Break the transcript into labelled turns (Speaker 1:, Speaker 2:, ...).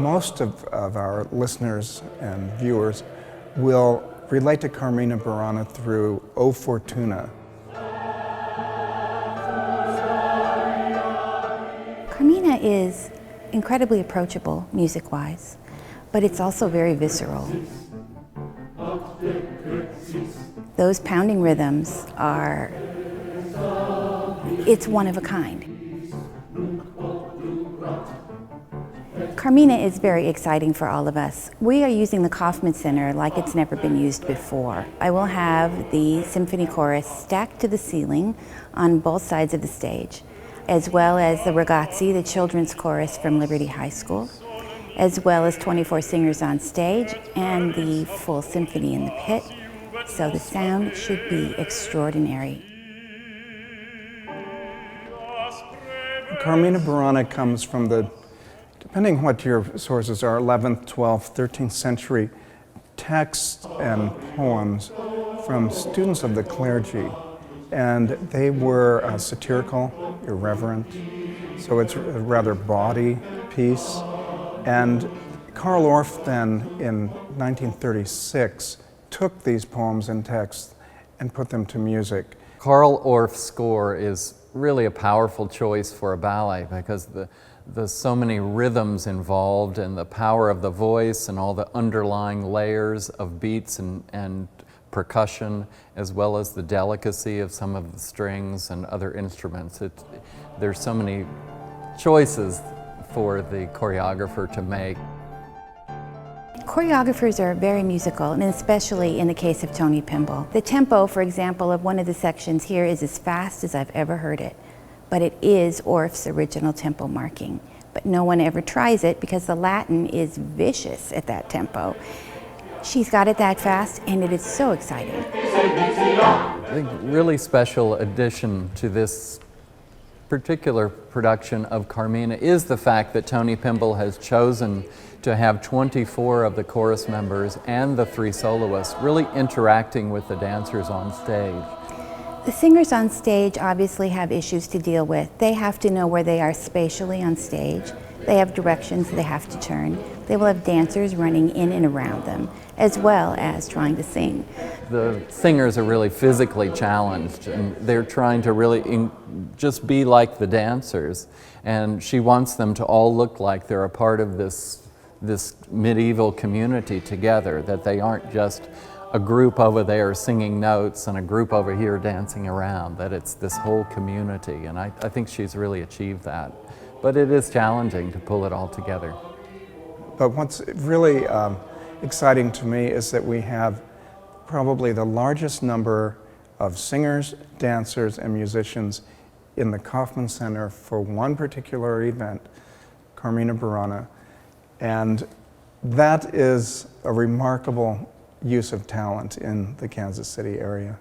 Speaker 1: most of our listeners and viewers will relate to Carmina Burana through O Fortuna.
Speaker 2: Carmina is incredibly approachable music-wise, but it's also very visceral. Those pounding rhythms are, it's one of a kind. Carmina is very exciting for all of us. We are using the Kauffman Center like it's never been used before. I will have the Symphony Chorus stacked to the ceiling on both sides of the stage, as well as the Ragazzi, the children's chorus from Liberty High School, as well as 24 singers on stage and the full symphony in the pit. So the sound should be extraordinary.
Speaker 1: Carmina Burana comes from the, depending what your sources are, 11th, 12th, 13th century texts and poems from students of the clergy. And they were satirical, irreverent, so it's a rather bawdy piece. And Carl Orff then, in 1936, took these poems and texts and put them to music.
Speaker 3: Carl Orff's score is really a powerful choice for a ballet because there's so many rhythms involved and the power of the voice and all the underlying layers of beats and percussion, as well as the delicacy of some of the strings and other instruments. There's so many choices for the choreographer to make.
Speaker 2: Choreographers are very musical, and especially in the case of Tony Pimble. The tempo, for example, of one of the sections here is as fast as I've ever heard it, but it is Orff's original tempo marking. But no one ever tries it because the Latin is vicious at that tempo. She's got it that fast, and it is so exciting.
Speaker 3: I think really special addition to this particular production of Carmina is the fact that Tony Pimble has chosen to have 24 of the chorus members and the 3 soloists really interacting with the dancers on stage.
Speaker 2: The singers on stage obviously have issues to deal with. They have to know where they are spatially on stage. They have directions they have to turn. They will have dancers running in and around them, as well as trying to sing.
Speaker 3: The singers are really physically challenged, and they're trying to really just be like the dancers. And she wants them to all look like they're a part of this medieval community together, that they aren't just a group over there singing notes and a group over here dancing around, that it's this whole community. And I think she's really achieved that. But it is challenging to pull it all together.
Speaker 1: But what's really exciting to me is that we have probably the largest number of singers, dancers, and musicians in the Kauffman Center for one particular event, Carmina Burana. And that is a remarkable use of talent in the Kansas City area.